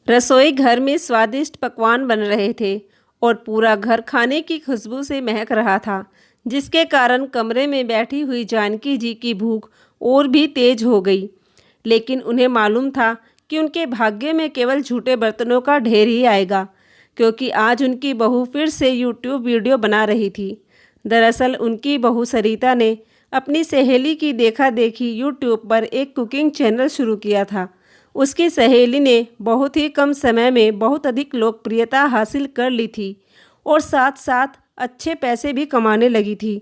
रसोई घर में स्वादिष्ट पकवान बन रहे थे और पूरा घर खाने की खुशबू से महक रहा था, जिसके कारण कमरे में बैठी हुई जानकी जी की भूख और भी तेज हो गई। लेकिन उन्हें मालूम था कि उनके भाग्य में केवल झूठे बर्तनों का ढेर ही आएगा, क्योंकि आज उनकी बहू फिर से यूट्यूब वीडियो बना रही थी। दरअसल उनकी बहू सरिता ने अपनी सहेली की देखा देखी यूट्यूब पर एक कुकिंग चैनल शुरू किया था। उसकी सहेली ने बहुत ही कम समय में बहुत अधिक लोकप्रियता हासिल कर ली थी और साथ साथ अच्छे पैसे भी कमाने लगी थी।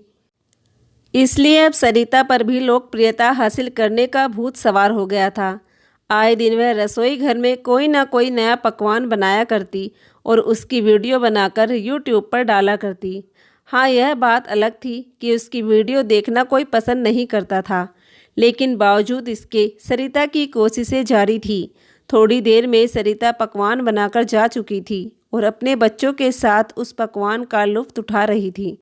इसलिए अब सरिता पर भी लोकप्रियता हासिल करने का भूत सवार हो गया था। आए दिन वह रसोई घर में कोई ना कोई नया पकवान बनाया करती और उसकी वीडियो बनाकर यूट्यूब पर डाला करती। हाँ, यह बात अलग थी कि उसकी वीडियो देखना कोई पसंद नहीं करता था, लेकिन बावजूद इसके सरिता की कोशिशें जारी थी। थोड़ी देर में सरिता पकवान बनाकर जा चुकी थी और अपने बच्चों के साथ उस पकवान का लुत्फ उठा रही थी।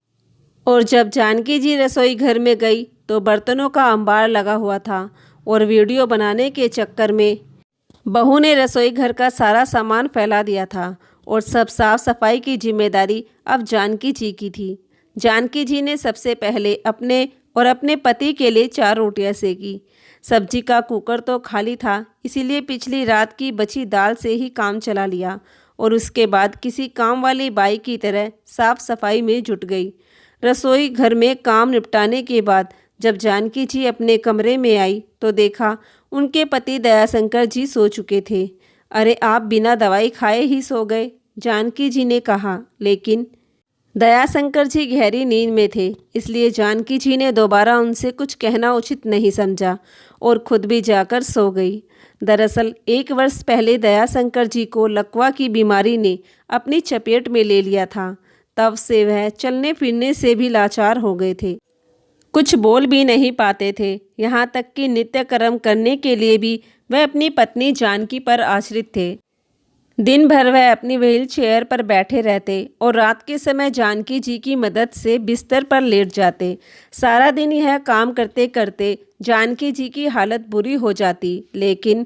और जब जानकी जी रसोई घर में गई तो बर्तनों का अंबार लगा हुआ था और वीडियो बनाने के चक्कर में बहू ने रसोई घर का सारा सामान फैला दिया था और सब साफ सफाई की जिम्मेदारी अब जानकी जी की थी। जानकी जी ने सबसे पहले अपने पति के लिए 4 रोटियां सेकी। सब्जी का कुकर तो खाली था, इसीलिए पिछली रात की बची दाल से ही काम चला लिया और उसके बाद किसी काम वाली बाई की तरह साफ सफाई में जुट गई। रसोई घर में काम निपटाने के बाद जब जानकी जी अपने कमरे में आई तो देखा उनके पति दयाशंकर जी सो चुके थे। अरे, आप बिना दवाई खाए ही सो गए, जानकी जी ने कहा। लेकिन दयाशंकर जी गहरी नींद में थे, इसलिए जानकी जी ने दोबारा उनसे कुछ कहना उचित नहीं समझा और खुद भी जाकर सो गई। दरअसल 1 वर्ष पहले दयाशंकर जी को लकवा की बीमारी ने अपनी चपेट में ले लिया था। तब से वह चलने फिरने से भी लाचार हो गए थे, कुछ बोल भी नहीं पाते थे। यहाँ तक कि नित्य कर्म करने के लिए भी वह अपनी पत्नी जानकी पर आश्रित थे। दिन भर वह अपनी व्हील चेयर पर बैठे रहते और रात के समय जानकी जी की मदद से बिस्तर पर लेट जाते। सारा दिन यह काम करते करते जानकी जी की हालत बुरी हो जाती, लेकिन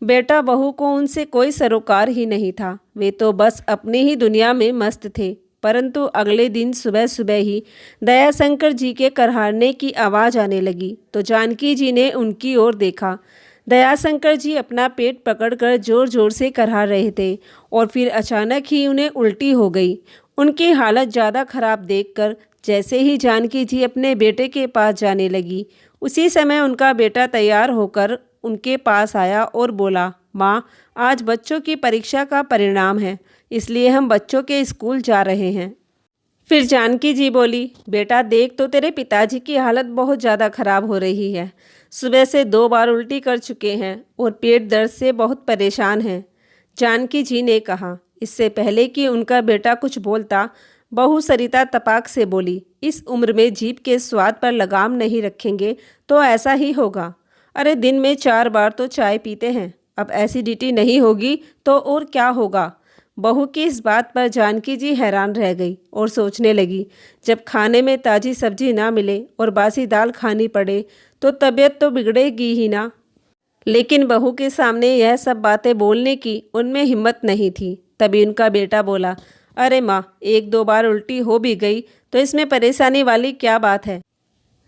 बेटा बहू को उनसे कोई सरोकार ही नहीं था। वे तो बस अपनी ही दुनिया में मस्त थे। परंतु अगले दिन सुबह सुबह ही दयाशंकर जी के करहारने की आवाज़ आने लगी तो जानकी जी ने उनकी ओर देखा। दयाशंकर जी अपना पेट पकड़कर जोर जोर से करहा रहे थे और फिर अचानक ही उन्हें उल्टी हो गई। उनकी हालत ज़्यादा खराब देखकर जैसे ही जानकी जी अपने बेटे के पास जाने लगी, उसी समय उनका बेटा तैयार होकर उनके पास आया और बोला, माँ, आज बच्चों की परीक्षा का परिणाम है, इसलिए हम बच्चों के स्कूल जा रहे हैं। फिर जानकी जी बोली, बेटा देख तो तेरे पिताजी की हालत बहुत ज़्यादा खराब हो रही है। सुबह से 2 बार उल्टी कर चुके हैं और पेट दर्द से बहुत परेशान हैं। जानकी जी ने कहा। इससे पहले कि उनका बेटा कुछ बोलता, बहू सरिता तपाक से बोली, इस उम्र में जीभ के स्वाद पर लगाम नहीं रखेंगे तो ऐसा ही होगा। अरे, दिन में 4 बार तो चाय पीते हैं, अब एसिडिटी नहीं होगी तो और क्या होगा। बहू की इस बात पर जानकी जी हैरान रह गई और सोचने लगी, जब खाने में ताज़ी सब्जी ना मिले और बासी दाल खानी पड़े तो तबीयत तो बिगड़ेगी ही ना। लेकिन बहू के सामने यह सब बातें बोलने की उनमें हिम्मत नहीं थी। तभी उनका बेटा बोला, अरे माँ, 1-2 बार उल्टी हो भी गई तो इसमें परेशानी वाली क्या बात है,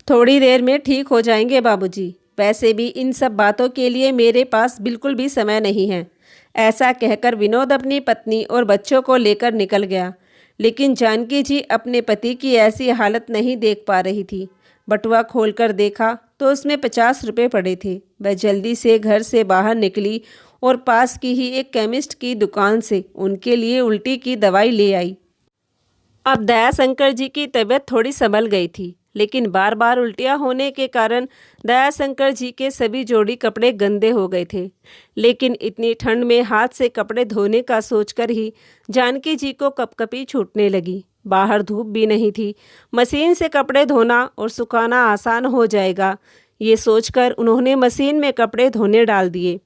थोड़ी देर में ठीक हो जाएंगे बाबूजी। वैसे भी इन सब बातों के लिए मेरे पास बिल्कुल भी समय नहीं है। ऐसा कहकर विनोद अपनी पत्नी और बच्चों को लेकर निकल गया। लेकिन जानकी जी अपने पति की ऐसी हालत नहीं देख पा रही थी। बटुआ खोलकर देखा तो उसमें 50 रुपये पड़े थे। वह जल्दी से घर से बाहर निकली और पास की ही एक केमिस्ट की दुकान से उनके लिए उल्टी की दवाई ले आई। अब दयाशंकर जी की तबीयत थोड़ी संभल गई थी, लेकिन बार बार उल्टियाँ होने के कारण दयाशंकर जी के सभी जोड़ी कपड़े गंदे हो गए थे। लेकिन इतनी ठंड में हाथ से कपड़े धोने का सोचकर ही जानकी जी को कपकपी छूटने लगी। बाहर धूप भी नहीं थी, मशीन से कपड़े धोना और सुखाना आसान हो जाएगा, ये सोचकर उन्होंने मशीन में कपड़े धोने डाल दिए।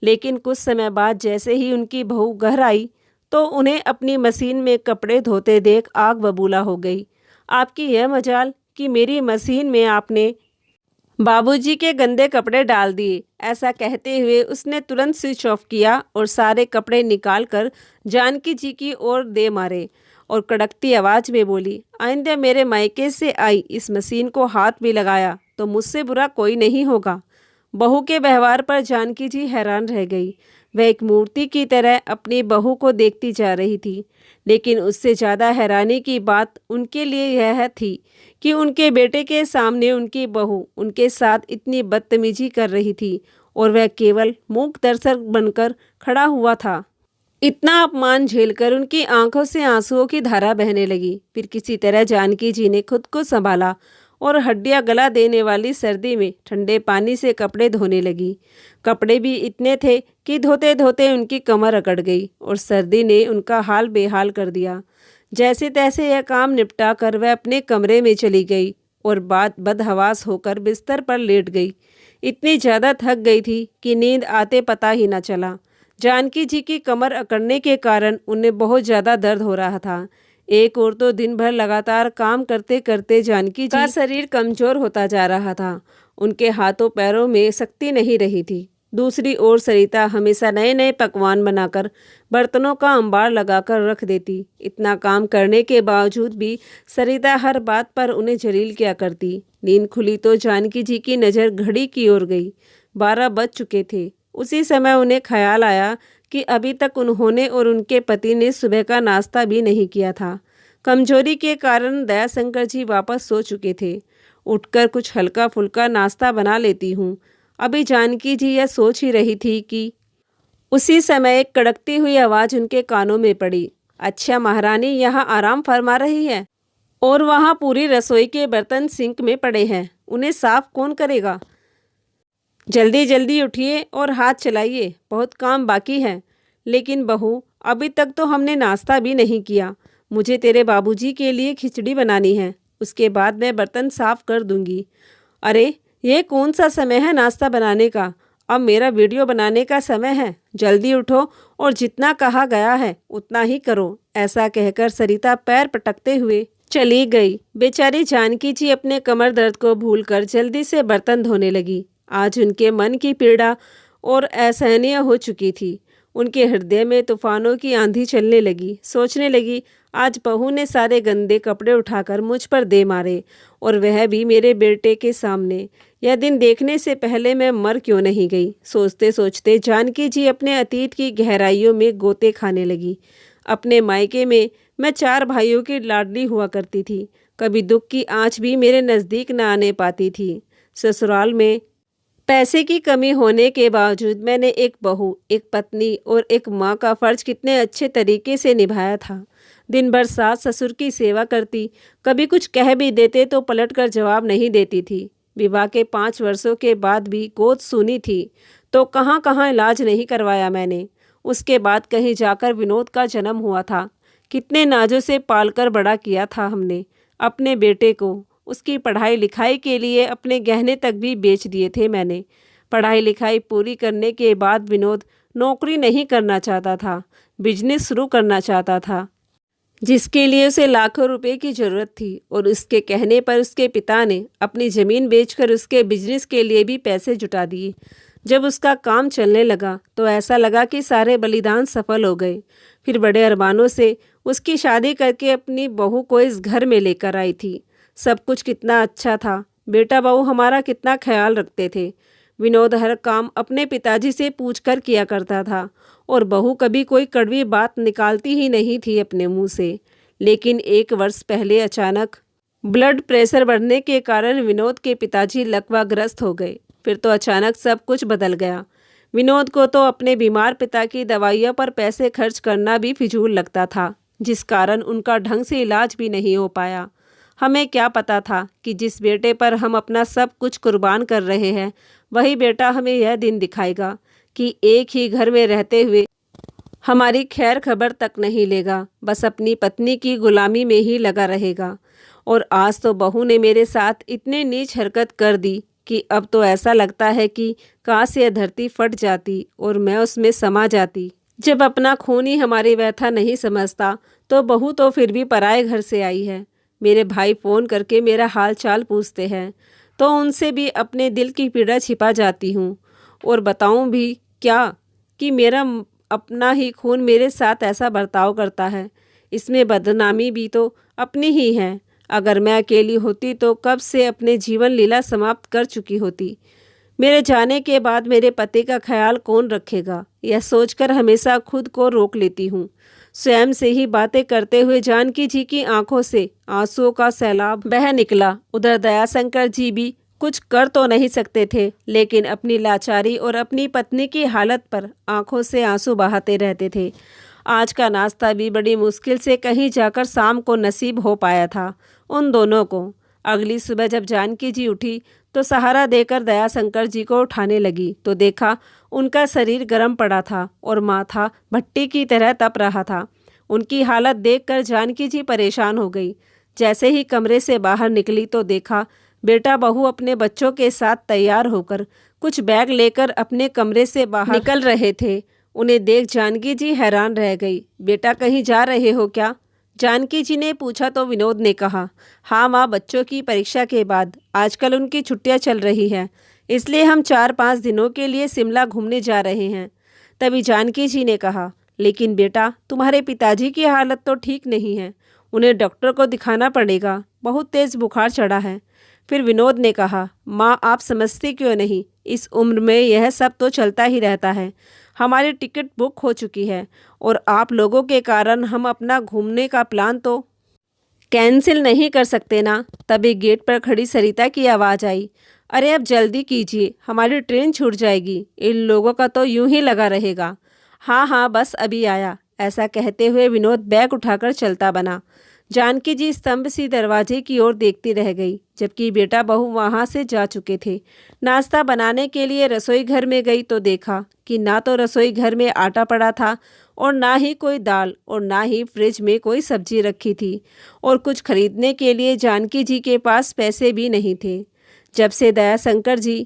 लेकिन कुछ समय बाद जैसे ही उनकी बहू घर आई तो उन्हें अपनी मशीन में कपड़े धोते देख आग बबूला हो गई। आपकी यह मजाल कि मेरी मशीन में आपने बाबूजी के गंदे कपड़े डाल दिए। ऐसा कहते हुए उसने तुरंत स्विच ऑफ किया और सारे कपड़े निकाल कर जानकी जी की ओर दे मारे और कड़कती आवाज में बोली, आइंदा मेरे मायके से आई इस मशीन को हाथ भी लगाया तो मुझसे बुरा कोई नहीं होगा। बहू के व्यवहार पर जानकी जी हैरान रह गई। वह एक मूर्ति की तरह अपनी बहू को देखती जा रही थी, लेकिन उससे ज़्यादा हैरानी की बात उनके लिए यह थी कि उनके बेटे के सामने उनकी बहू उनके साथ इतनी बदतमीजी कर रही थी और वह केवल मूक दर्शक बनकर खड़ा हुआ था। इतना अपमान झेलकर उनकी आंखों से आंसुओं की धारा बहने लगी। फिर किसी तरह जानकी जी ने खुद को संभाला और हड्डियां गला देने वाली सर्दी में ठंडे पानी से कपड़े धोने लगी। कपड़े भी इतने थे कि धोते धोते उनकी कमर अकड़ गई और सर्दी ने उनका हाल बेहाल कर दिया। जैसे तैसे यह काम निपटा कर वह अपने कमरे में चली गई और बदहवास होकर बिस्तर पर लेट गई। इतनी ज़्यादा थक गई थी कि नींद आते पता ही न चला। जानकी जी की कमर अकड़ने के कारण उन्हें बहुत ज़्यादा दर्द हो रहा था। एक और तो दिन भर लगातार काम करते करते जानकी जी का शरीर कमज़ोर होता जा रहा था। उनके हाथों पैरों में शक्ति नहीं रही थी। दूसरी ओर सरिता हमेशा नए नए पकवान बनाकर बर्तनों का अंबार लगाकर रख देती। इतना काम करने के बावजूद भी सरिता हर बात पर उन्हें जलील किया करती। नींद खुली तो जानकी जी की नज़र घड़ी की ओर गई। 12 बज चुके थे। उसी समय उन्हें ख्याल आया कि अभी तक उन्होंने और उनके पति ने सुबह का नाश्ता भी नहीं किया था। कमजोरी के कारण दयाशंकर जी वापस सो चुके थे। उठकर कुछ हल्का फुल्का नाश्ता बना लेती हूँ। अभी जानकी जी यह सोच ही रही थी कि उसी समय एक कड़कती हुई आवाज़ उनके कानों में पड़ी। अच्छा महारानी यहाँ आराम फरमा रही है और वहाँ पूरी रसोई के बर्तन सिंक में पड़े हैं, उन्हें साफ कौन करेगा? जल्दी जल्दी उठिए और हाथ चलाइए, बहुत काम बाकी है। लेकिन बहू, अभी तक तो हमने नाश्ता भी नहीं किया। मुझे तेरे बाबूजी के लिए खिचड़ी बनानी है, उसके बाद मैं बर्तन साफ कर दूंगी। अरे ये कौन सा समय है नाश्ता बनाने का? अब मेरा वीडियो बनाने का समय है। जल्दी उठो और जितना कहा गया है उतना ही करो। ऐसा कहकर सरिता पैर पटकते हुए चली गई। बेचारी जानकी जी अपने कमर दर्द को भूलकर जल्दी से बर्तन धोने लगी। आज उनके मन की पीड़ा और असहनीय हो चुकी थी। उनके हृदय में तूफानों की आंधी चलने लगी। सोचने लगी, आज बहू ने सारे गंदे कपड़े उठाकर मुझ पर दे मारे और वह भी मेरे बेटे के सामने। यह दिन देखने से पहले मैं मर क्यों नहीं गई? सोचते सोचते जानकी जी अपने अतीत की गहराइयों में गोते खाने लगी। अपने मायके में मैं 4 भाइयों की लाडली हुआ करती थी। कभी दुख की आंच भी मेरे नज़दीक न आने पाती थी। ससुराल में पैसे की कमी होने के बावजूद मैंने एक बहू, एक पत्नी और एक माँ का फ़र्ज कितने अच्छे तरीके से निभाया था। दिन भर सास ससुर की सेवा करती, कभी कुछ कह भी देते तो पलटकर जवाब नहीं देती थी। विवाह के 5 वर्षों के बाद भी गोद सूनी थी तो कहाँ कहाँ इलाज नहीं करवाया मैंने। उसके बाद कहीं जाकर विनोद का जन्म हुआ था। कितने नाजों से पालकर बड़ा किया था हमने अपने बेटे को। उसकी पढ़ाई लिखाई के लिए अपने गहने तक भी बेच दिए थे मैंने। पढ़ाई लिखाई पूरी करने के बाद विनोद नौकरी नहीं करना चाहता था, बिजनेस शुरू करना चाहता था, जिसके लिए उसे लाखों रुपए की ज़रूरत थी। और उसके कहने पर उसके पिता ने अपनी ज़मीन बेचकर उसके बिजनेस के लिए भी पैसे जुटा दिए। जब उसका काम चलने लगा तो ऐसा लगा कि सारे बलिदान सफल हो गए। फिर बड़े अरमानों से उसकी शादी करके अपनी बहू को इस घर में लेकर आई थी। सब कुछ कितना अच्छा था। बेटा बहू हमारा कितना ख्याल रखते थे। विनोद हर काम अपने पिताजी से पूछकर किया करता था और बहू कभी कोई कड़वी बात निकालती ही नहीं थी अपने मुंह से। लेकिन 1 वर्ष पहले अचानक ब्लड प्रेशर बढ़ने के कारण विनोद के पिताजी लकवाग्रस्त हो गए। फिर तो अचानक सब कुछ बदल गया। विनोद को तो अपने बीमार पिता की दवाइयों पर पैसे खर्च करना भी फिजूल लगता था, जिस कारण उनका ढंग से इलाज भी नहीं हो पाया। हमें क्या पता था कि जिस बेटे पर हम अपना सब कुछ कुर्बान कर रहे हैं वही बेटा हमें यह दिन दिखाएगा कि एक ही घर में रहते हुए हमारी खैर खबर तक नहीं लेगा, बस अपनी पत्नी की गुलामी में ही लगा रहेगा। और आज तो बहू ने मेरे साथ इतनी नीच हरकत कर दी कि अब तो ऐसा लगता है कि काश यह धरती फट जाती और मैं उसमें समा जाती। जब अपना खून ही हमारी व्यथा नहीं समझता तो बहू तो फिर भी पराए घर से आई है। मेरे भाई फ़ोन करके मेरा हाल चाल पूछते हैं तो उनसे भी अपने दिल की पीड़ा छिपा जाती हूँ। और बताऊँ भी क्या कि मेरा अपना ही खून मेरे साथ ऐसा बर्ताव करता है। इसमें बदनामी भी तो अपनी ही है। अगर मैं अकेली होती तो कब से अपने जीवन लीला समाप्त कर चुकी होती। मेरे जाने के बाद मेरे पति का ख्याल कौन रखेगा, यह सोचकर हमेशा खुद को रोक लेती हूँ। स्वयं से ही बातें करते हुए जानकी जी की आंखों से आंसुओं का सैलाब बह निकला। उधर दयाशंकर जी भी कुछ कर तो नहीं सकते थे, लेकिन अपनी लाचारी और अपनी पत्नी की हालत पर आंखों से आंसू बहाते रहते थे। आज का नाश्ता भी बड़ी मुश्किल से कहीं जाकर शाम को नसीब हो पाया था उन दोनों को। अगली सुबह जब जानकी जी उठी तो सहारा देकर दयाशंकर जी को उठाने लगी तो देखा उनका शरीर गर्म पड़ा था और माथा भट्टी की तरह तप रहा था। उनकी हालत देखकर जानकी जी परेशान हो गई। जैसे ही कमरे से बाहर निकली तो देखा बेटा बहू अपने बच्चों के साथ तैयार होकर कुछ बैग लेकर अपने कमरे से बाहर निकल रहे थे। उन्हें देख जानकी जी हैरान रह गई। बेटा कहीं जा रहे हो क्या? जानकी जी ने पूछा तो विनोद ने कहा, हाँ माँ, बच्चों की परीक्षा के बाद आजकल उनकी छुट्टियाँ चल रही हैं, इसलिए हम 4-5 दिनों के लिए शिमला घूमने जा रहे हैं। तभी जानकी जी ने कहा, लेकिन बेटा तुम्हारे पिताजी की हालत तो ठीक नहीं है, उन्हें डॉक्टर को दिखाना पड़ेगा, बहुत तेज़ बुखार चढ़ा है। फिर विनोद ने कहा, माँ आप समझती क्यों नहीं, इस उम्र में यह सब तो चलता ही रहता है। हमारी टिकट बुक हो चुकी है और आप लोगों के कारण हम अपना घूमने का प्लान तो कैंसिल नहीं कर सकते ना। तभी गेट पर खड़ी सरिता की आवाज़ आई, अरे अब जल्दी कीजिए, हमारी ट्रेन छूट जाएगी, इन लोगों का तो यूं ही लगा रहेगा। हाँ हाँ बस अभी आया। ऐसा कहते हुए विनोद बैग उठाकर चलता बना। जानकी जी स्तंभ सी दरवाजे की ओर देखती रह गई, जबकि बेटा बहू वहां से जा चुके थे। नाश्ता बनाने के लिए रसोई घर में गई तो देखा कि ना तो रसोई घर में आटा पड़ा था और ना ही कोई दाल और ना ही फ्रिज में कोई सब्जी रखी थी, और कुछ खरीदने के लिए जानकी जी के पास पैसे भी नहीं थे। जब से दयाशंकर जी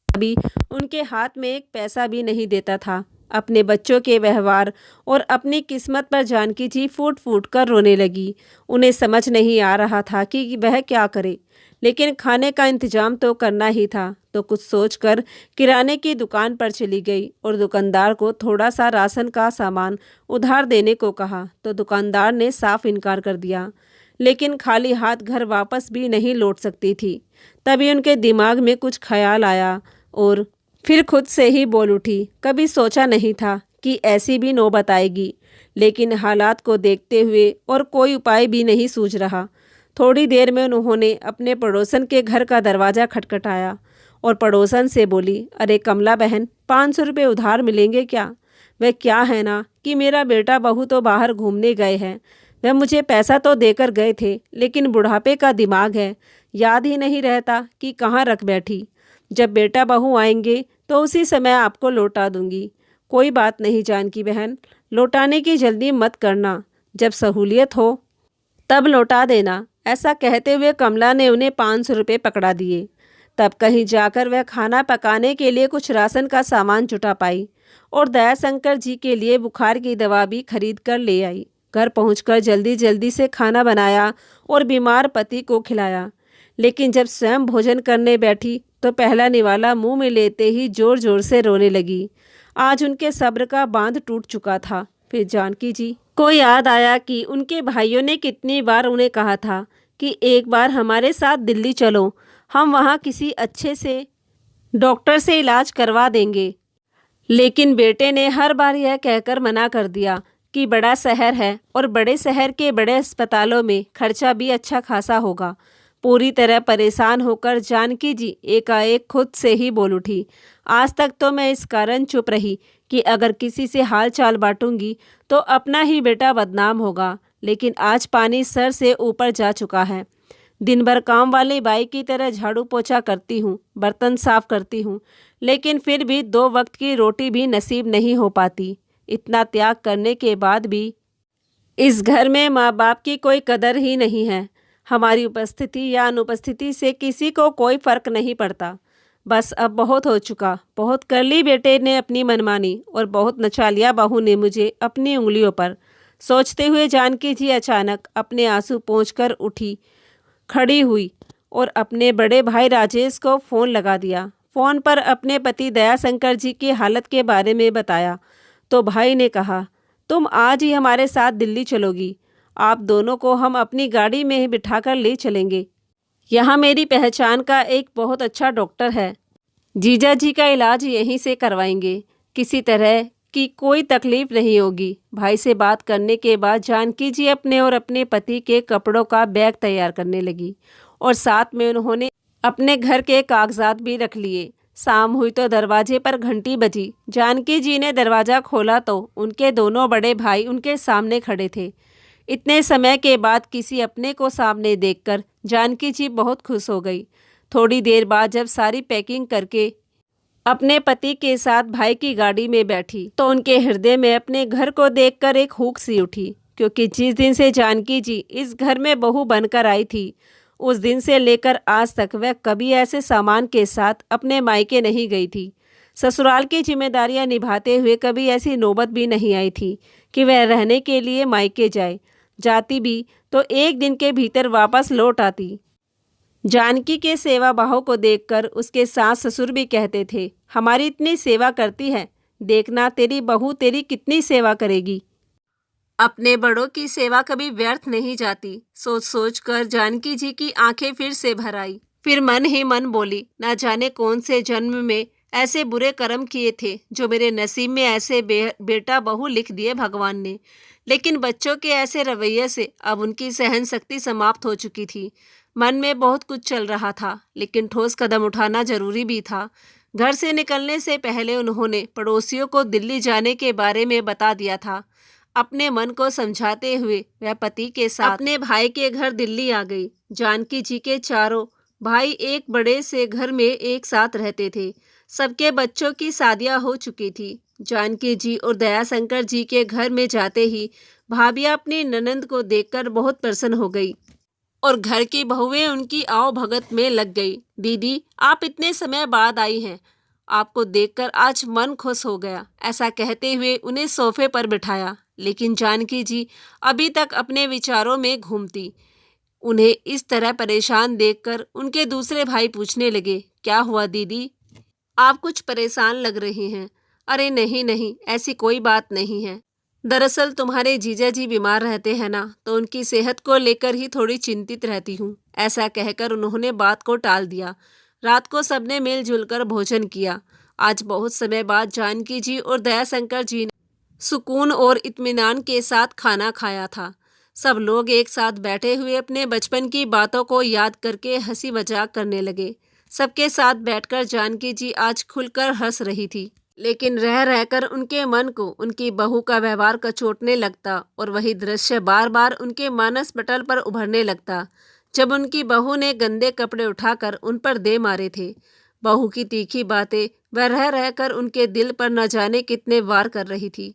अभी उनके हाथ में एक पैसा भी नहीं देता था। अपने बच्चों के व्यवहार और अपनी किस्मत पर जानकी जी फूट फूट कर रोने लगी। उन्हें समझ नहीं आ रहा था कि वह क्या करे, लेकिन खाने का इंतजाम तो करना ही था। तो कुछ सोचकर किराने की दुकान पर चली गई और दुकानदार को थोड़ा सा राशन का सामान उधार देने को कहा तो दुकानदार ने साफ इनकार कर दिया। लेकिन खाली हाथ घर वापस भी नहीं लौट सकती थी। तभी उनके दिमाग में कुछ ख्याल आया और फिर खुद से ही बोल उठी, कभी सोचा नहीं था कि ऐसी भी नौबत आएगी, लेकिन हालात को देखते हुए और कोई उपाय भी नहीं सूझ रहा। थोड़ी देर में उन्होंने अपने पड़ोसन के घर का दरवाज़ा खटखटाया और पड़ोसन से बोली, अरे कमला बहन, 500 रुपये उधार मिलेंगे क्या? वह क्या है ना कि मेरा बेटा बहू तो बाहर घूमने गए हैं, वह मुझे पैसा तो देकर गए थे, लेकिन बुढ़ापे का दिमाग है, याद ही नहीं रहता कि कहाँ रख बैठी। जब बेटा बहू आएंगे तो उसी समय आपको लौटा दूंगी। कोई बात नहीं जानकी बहन, लौटाने की जल्दी मत करना, जब सहूलियत हो तब लौटा देना। ऐसा कहते हुए कमला ने उन्हें 500 रुपये पकड़ा दिए। तब कहीं जाकर वह खाना पकाने के लिए कुछ राशन का सामान जुटा पाई और दयाशंकर जी के लिए बुखार की दवा भी खरीद कर ले आई। घर पहुंचकर जल्दी जल्दी से खाना बनाया और बीमार पति को खिलाया। लेकिन जब स्वयं भोजन करने बैठी तो पहला निवाला मुंह में लेते ही जोर जोर से रोने लगी। आज उनके सब्र का बांध टूट चुका था। फिर जानकी जी को याद आया कि उनके भाइयों ने कितनी बार उन्हें कहा था कि एक बार हमारे साथ दिल्ली चलो, हम वहाँ किसी अच्छे से डॉक्टर से इलाज करवा देंगे। लेकिन बेटे ने हर बार यह कहकर मना कर दिया कि बड़ा शहर है और बड़े शहर के बड़े अस्पतालों में खर्चा भी अच्छा खासा होगा। पूरी तरह परेशान होकर जानकी जी एकाएक खुद से ही बोल उठी, आज तक तो मैं इस कारण चुप रही कि अगर किसी से हाल चाल बांटूंगी तो अपना ही बेटा बदनाम होगा, लेकिन आज पानी सर से ऊपर जा चुका है। दिन भर काम वाली बाई की तरह झाड़ू पोछा करती हूँ, बर्तन साफ करती हूँ, लेकिन फिर भी 2 वक्त की रोटी भी नसीब नहीं हो पाती। इतना त्याग करने के बाद भी इस घर में माँ बाप की कोई कदर ही नहीं है। हमारी उपस्थिति या अनुपस्थिति से किसी को कोई फर्क नहीं पड़ता। बस अब बहुत हो चुका, बहुत कर ली बेटे ने अपनी मनमानी और बहुत नचा लिया बहू ने मुझे अपनी उंगलियों पर। सोचते हुए जानकी जी अचानक अपने आंसू पोंछकर उठी, खड़ी हुई और अपने बड़े भाई राजेश को फ़ोन लगा दिया। फ़ोन पर अपने पति दयाशंकर जी की हालत के बारे में बताया तो भाई ने कहा, तुम आज ही हमारे साथ दिल्ली चलोगी। आप दोनों को हम अपनी गाड़ी में ही बिठाकर ले चलेंगे। यहाँ मेरी पहचान का एक बहुत अच्छा डॉक्टर है। जीजा जी का इलाज यहीं से करवाएंगे। किसी तरह की कोई तकलीफ नहीं होगी। भाई से बात करने के बाद जानकी जी अपने और अपने पति के कपड़ों का बैग तैयार करने लगी और साथ में उन्होंने अपने घर के कागजात भी रख लिए। शाम हुई तो दरवाजे पर घंटी बजी। जानकी जी ने दरवाज़ा खोला तो उनके दोनों बड़े भाई उनके सामने खड़े थे। इतने समय के बाद किसी अपने को सामने देखकर जानकी जी बहुत खुश हो गई। थोड़ी देर बाद जब सारी पैकिंग करके अपने पति के साथ भाई की गाड़ी में बैठी तो उनके हृदय में अपने घर को देखकर एक हुक सी उठी, क्योंकि जिस दिन से जानकी जी इस घर में बहू बनकर आई थी उस दिन से लेकर आज तक वह कभी ऐसे सामान के साथ अपने मायके नहीं गई थी। ससुराल की जिम्मेदारियां निभाते हुए कभी ऐसी नौबत भी नहीं आई थी कि वह रहने के लिए मायके जाए। जाती भी तो एक दिन के भीतर वापस लौट आती। जानकी के सेवा भाव को देखकर उसके सास ससुर भी कहते थे, हमारी इतनी सेवा करती है, देखना तेरी बहू तेरी कितनी सेवा करेगी। अपने बड़ों की सेवा कभी व्यर्थ नहीं जाती। सोच सोच कर जानकी जी की आंखें फिर से भर आई। फिर मन ही मन बोली, ना जाने कौन से जन्म में ऐसे बुरे कर्म किए थे जो मेरे नसीब में ऐसे बेटा बहू लिख दिए भगवान ने। लेकिन बच्चों के ऐसे रवैये से अब उनकी सहन शक्ति समाप्त हो चुकी थी। मन में बहुत कुछ चल रहा था, लेकिन ठोस कदम उठाना जरूरी भी था। घर से निकलने से पहले उन्होंने पड़ोसियों को दिल्ली जाने के बारे में बता दिया था। अपने मन को समझाते हुए वह पति के साथ अपने भाई के घर दिल्ली आ गई। जानकी जी के चारों भाई एक बड़े से घर में एक साथ रहते थे। सबके बच्चों की शादियां हो चुकी थी। जानकी जी और दयाशंकर जी के घर में जाते ही भाभियां अपनी ननंद को देखकर बहुत प्रसन्न हो गई और घर की बहुएं उनकी आओ भगत में लग गई। दीदी, आप इतने समय बाद आई हैं, आपको देखकर आज मन खुश हो गया। ऐसा कहते हुए उन्हें सोफे पर बिठाया। लेकिन जानकी जी अभी तक अपने विचारों में घूमती। उन्हें इस तरह परेशान देखकर उनके दूसरे भाई पूछने लगे, क्या हुआ दीदी, आप कुछ परेशान लग रही हैं। अरे नहीं नहीं, ऐसी कोई बात नहीं है। दरअसल तुम्हारे जीजा जी बीमार रहते हैं ना, तो उनकी सेहत को लेकर ही थोड़ी चिंतित रहती हूँ। ऐसा कहकर उन्होंने बात को टाल दिया। रात को सबने मिलजुल कर भोजन किया। आज बहुत समय बाद जानकी जी और दयाशंकर जी ने सुकून और इत्मीनान के साथ खाना खाया था। सब लोग एक साथ बैठे हुए अपने बचपन की बातों को याद करके हंसी मजाक करने लगे। सबके साथ बैठकर जानकी जी आज खुलकर हंस रही थी, लेकिन रह रहकर उनके मन को उनकी बहू का व्यवहार कचोटने लगता और वही दृश्य बार बार उनके मानस पटल पर उभरने लगता, जब उनकी बहू ने गंदे कपड़े उठाकर उन पर दे मारे थे। बहू की तीखी बातें वह रह रहकर उनके दिल पर न जाने कितने वार कर रही थी।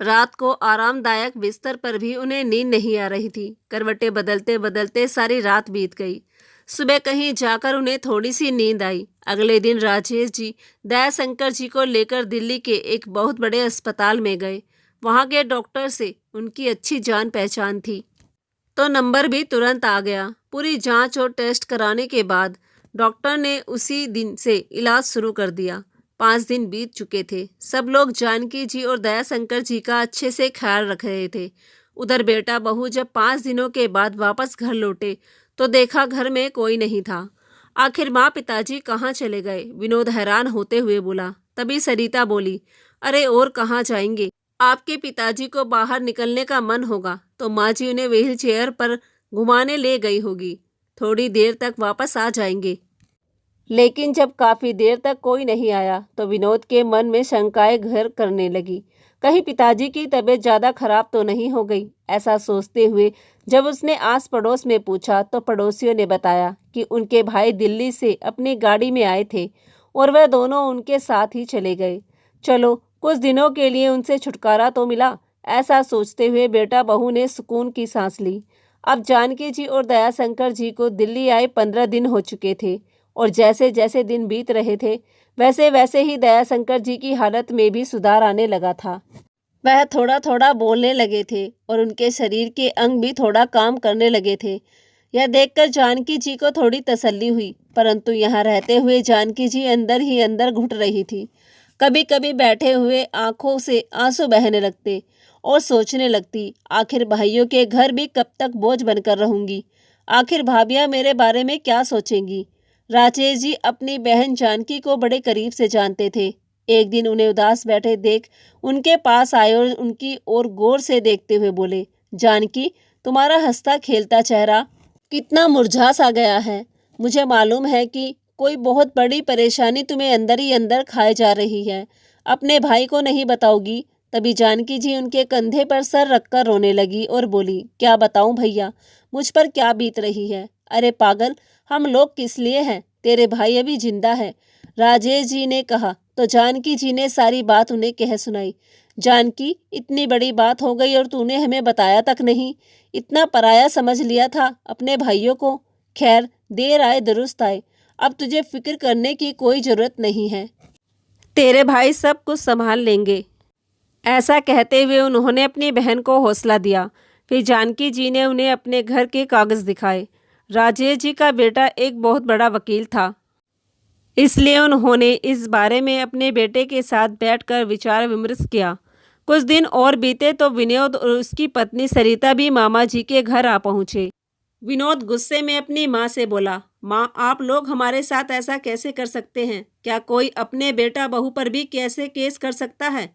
रात को आरामदायक बिस्तर पर भी उन्हें नींद नहीं आ रही थी। करवटें बदलते बदलते सारी रात बीत गई। सुबह कहीं जाकर उन्हें थोड़ी सी नींद आई। अगले दिन राजेश जी दयाशंकर जी को लेकर दिल्ली के एक बहुत बड़े अस्पताल में गए। वहाँ के डॉक्टर से उनकी अच्छी जान पहचान थी, तो नंबर भी तुरंत आ गया। पूरी जांच और टेस्ट कराने के बाद डॉक्टर ने उसी दिन से इलाज शुरू कर दिया। 5 दिन बीत चुके थे। सब लोग जानकी जी और दयाशंकर जी का अच्छे से ख्याल रख रहे थे। उधर बेटा बहू जब 5 दिनों के बाद वापस घर लौटे तो देखा घर में कोई नहीं था। आखिर माँ पिताजी कहाँ चले गए, विनोद हैरान होते हुए बोला। तभी सरिता बोली, अरे और कहाँ जाएंगे, आपके पिताजी को बाहर निकलने का मन होगा तो माँ जी उन्हें व्हील चेयर पर घुमाने ले गई होगी। थोड़ी देर तक वापस आ जाएंगे। लेकिन जब काफ़ी देर तक कोई नहीं आया तो विनोद के मन में शंकाएं घर करने लगी। कहीं पिताजी की तबीयत ज़्यादा खराब तो नहीं हो गई। ऐसा सोचते हुए जब उसने आस पड़ोस में पूछा तो पड़ोसियों ने बताया कि उनके भाई दिल्ली से अपनी गाड़ी में आए थे और वह दोनों उनके साथ ही चले गए। चलो कुछ दिनों के लिए उनसे छुटकारा तो मिला। ऐसा सोचते हुए बेटा बहू ने सुकून की सांस ली। अब जानकी जी और दयाशंकर जी को दिल्ली आए 15 दिन हो चुके थे और जैसे जैसे दिन बीत रहे थे वैसे वैसे ही दयाशंकर जी की हालत में भी सुधार आने लगा था। वह थोड़ा थोड़ा बोलने लगे थे और उनके शरीर के अंग भी थोड़ा काम करने लगे थे। यह देखकर जानकी जी को थोड़ी तसल्ली हुई, परंतु यहाँ रहते हुए जानकी जी अंदर ही अंदर घुट रही थी। कभी कभी बैठे हुए आंखों से आंसू बहने लगते और सोचने लगती, आखिर भाइयों के घर भी कब तक बोझ बनकर रहूंगी। आखिर भाभियां मेरे बारे में क्या सोचेंगी। राजेश जी अपनी बहन जानकी को बड़े करीब से जानते थे। एक दिन उन्हें उदास बैठे देख उनके पास आए और उनकी ओर गौर से देखते हुए बोले, जानकी, तुम्हारा हंसता खेलता चेहरा कितना मुरझा सा गया है। मुझे मालूम है कि कोई बहुत बड़ी परेशानी तुम्हें अंदर ही अंदर खाए जा रही है। अपने भाई को नहीं बताओगी? तभी जानकी जी उनके कंधे पर सर रखकर रोने लगी और बोली, क्या बताऊं भैया, मुझ पर क्या बीत रही है। अरे पागल, हम लोग किस लिए हैं? तेरे भाई अभी जिंदा है, राजेश जी ने कहा तो जानकी जी ने सारी बात उन्हें कह सुनाई। जानकी, इतनी बड़ी बात हो गई और तूने हमें बताया तक नहीं। इतना पराया समझ लिया था अपने भाइयों को। खैर, देर आए दुरुस्त आए। अब तुझे फिक्र करने की कोई जरूरत नहीं है, तेरे भाई सब कुछ संभाल लेंगे। ऐसा कहते हुए उन्होंने अपनी बहन को हौसला दिया। फिर जानकी जी ने उन्हें अपने घर के कागज दिखाए। राजेश जी का बेटा एक बहुत बड़ा वकील था, इसलिए उन्होंने इस बारे में अपने बेटे के साथ बैठकर विचार विमर्श किया। कुछ दिन और बीते तो विनोद और उसकी पत्नी सरिता भी मामा जी के घर आ पहुंचे। विनोद गुस्से में अपनी माँ से बोला, माँ, आप लोग हमारे साथ ऐसा कैसे कर सकते हैं? क्या कोई अपने बेटा बहू पर भी कैसे केस कर सकता है?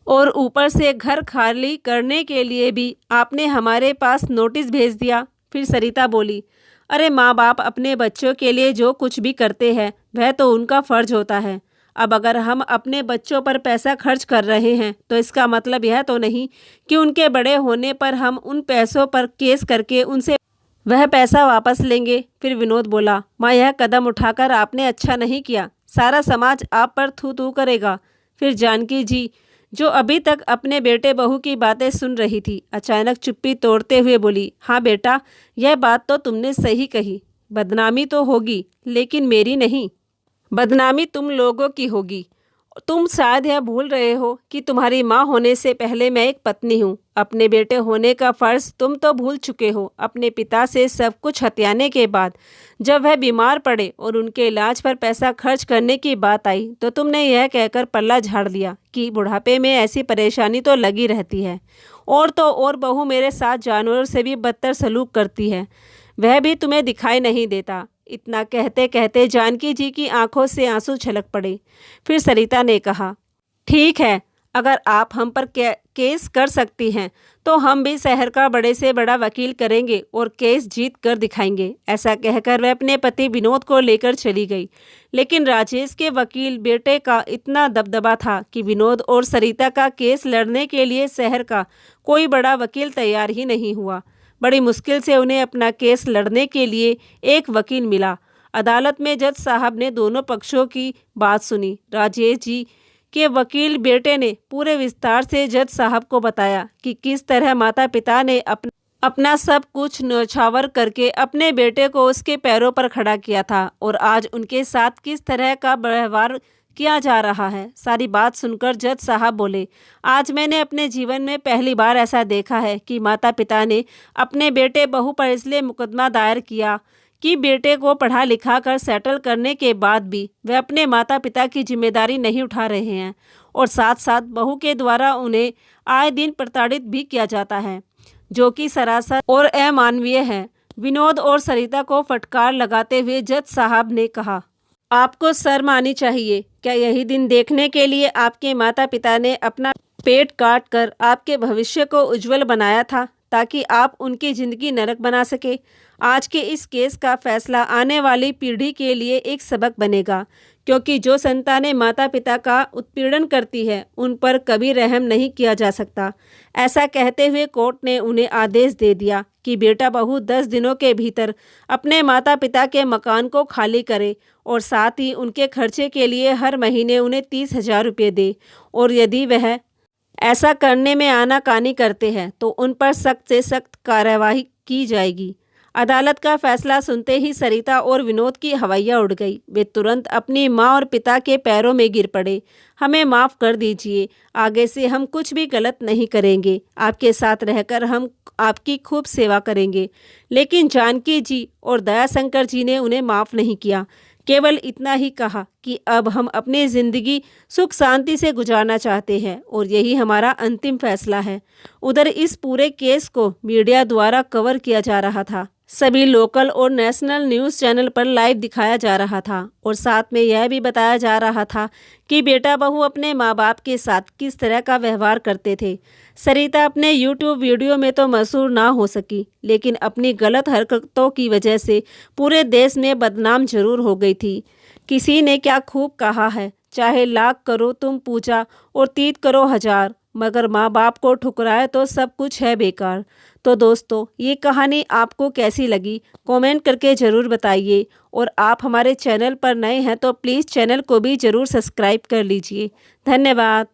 और ऊपर से घर खाली करने के लिए भी आपने हमारे पास नोटिस भेज दिया। फिर सरिता बोली, अरे माँ बाप अपने बच्चों के लिए जो कुछ भी करते हैं वह तो उनका फर्ज होता है। अब अगर हम अपने बच्चों पर पैसा खर्च कर रहे हैं तो इसका मतलब यह तो नहीं कि उनके बड़े होने पर हम उन पैसों पर केस करके उनसे वह पैसा वापस लेंगे। फिर विनोद बोला, माँ, यह कदम उठाकर आपने अच्छा नहीं किया। सारा समाज आप पर थू थू करेगा। फिर जानकी जी, जो अभी तक अपने बेटे बहू की बातें सुन रही थी, अचानक चुप्पी तोड़ते हुए बोली, हाँ बेटा, यह बात तो तुमने सही कही। बदनामी तो होगी, लेकिन मेरी नहीं। बदनामी तुम लोगों की होगी। तुम शायद यह भूल रहे हो कि तुम्हारी माँ होने से पहले मैं एक पत्नी हूँ। अपने बेटे होने का फर्ज तुम तो भूल चुके हो। अपने पिता से सब कुछ हथियाने के बाद जब वह बीमार पड़े और उनके इलाज पर पैसा खर्च करने की बात आई तो तुमने यह कहकर पल्ला झाड़ दिया कि बुढ़ापे में ऐसी परेशानी तो लगी रहती है। और तो और बहू मेरे साथ जानवरों से भी बदतर सलूक करती है, वह भी तुम्हें दिखाई नहीं देता। इतना कहते कहते जानकी जी की आंखों से आंसू छलक पड़े। फिर सरिता ने कहा, ठीक है, अगर आप हम पर केस कर सकती हैं तो हम भी शहर का बड़े से बड़ा वकील करेंगे और केस जीत कर दिखाएंगे। ऐसा कहकर वह अपने पति विनोद को लेकर चली गई। लेकिन राजेश के वकील बेटे का इतना दबदबा था कि विनोद और सरिता का केस लड़ने के लिए शहर का कोई बड़ा वकील तैयार ही नहीं हुआ। बड़ी मुश्किल से उन्हें अपना केस लड़ने के लिए एक वकील मिला। अदालत में जज साहब ने दोनों पक्षों की बात सुनी। राजेश जी के वकील बेटे ने पूरे विस्तार से जज साहब को बताया कि किस तरह माता पिता ने अपना सब कुछ न्यौछावर करके अपने बेटे को उसके पैरों पर खड़ा किया था और आज उनके साथ किस तरह का व्यवहार किया जा रहा है। सारी बात सुनकर जज साहब बोले, आज मैंने अपने जीवन में पहली बार ऐसा देखा है कि माता पिता ने अपने बेटे बहू पर इसलिए मुकदमा दायर किया कि बेटे को पढ़ा लिखा कर सेटल करने के बाद भी वे अपने माता पिता की जिम्मेदारी नहीं उठा रहे हैं और साथ साथ बहू के द्वारा उन्हें आए दिन प्रताड़ित भी किया जाता है, जो कि सरासर और अमानवीय है। विनोद और सरिता को फटकार लगाते हुए जज साहब ने कहा, आपको शर्म आनी चाहिए। क्या यही दिन देखने के लिए आपके माता पिता ने अपना पेट काट कर आपके भविष्य को उज्जवल बनाया था ताकि आप उनकी ज़िंदगी नरक बना सके? आज के इस केस का फैसला आने वाली पीढ़ी के लिए एक सबक बनेगा, क्योंकि जो संतानें माता पिता का उत्पीड़न करती है उन पर कभी रहम नहीं किया जा सकता। ऐसा कहते हुए कोर्ट ने उन्हें आदेश दे दिया कि बेटा बहू 10 दिनों के भीतर अपने माता पिता के मकान को खाली करे और साथ ही उनके खर्चे के लिए हर महीने उन्हें 30,000 रुपये दे, और यदि वह ऐसा करने में आनाकानी करते हैं तो उन पर सख्त से सख्त कार्यवाही की जाएगी। अदालत का फैसला सुनते ही सरिता और विनोद की हवैया उड़ गई। वे तुरंत अपनी माँ और पिता के पैरों में गिर पड़े। हमें माफ़ कर दीजिए, आगे से हम कुछ भी गलत नहीं करेंगे। आपके साथ रहकर हम आपकी खूब सेवा करेंगे। लेकिन जानकी जी और दयाशंकर जी ने उन्हें माफ़ नहीं किया। केवल इतना ही कहा कि अब हम अपनी ज़िंदगी सुख शांति से गुजारना चाहते हैं और यही हमारा अंतिम फैसला है। उधर इस पूरे केस को मीडिया द्वारा कवर किया जा रहा था। सभी लोकल और नेशनल न्यूज़ चैनल पर लाइव दिखाया जा रहा था और साथ में यह भी बताया जा रहा था कि बेटा बहू अपने माँ बाप के साथ किस तरह का व्यवहार करते थे। सरिता अपने यूट्यूब वीडियो में तो मशहूर ना हो सकी, लेकिन अपनी गलत हरकतों की वजह से पूरे देश में बदनाम जरूर हो गई थी। किसी ने क्या खूब कहा है, चाहे लाख करो तुम पूजा और तीत करो हजार, मगर माँ बाप को ठुकराए तो सब कुछ है बेकार। तो दोस्तों, ये कहानी आपको कैसी लगी कमेंट करके ज़रूर बताइए और आप हमारे चैनल पर नए हैं तो प्लीज़ चैनल को भी ज़रूर सब्सक्राइब कर लीजिए। धन्यवाद।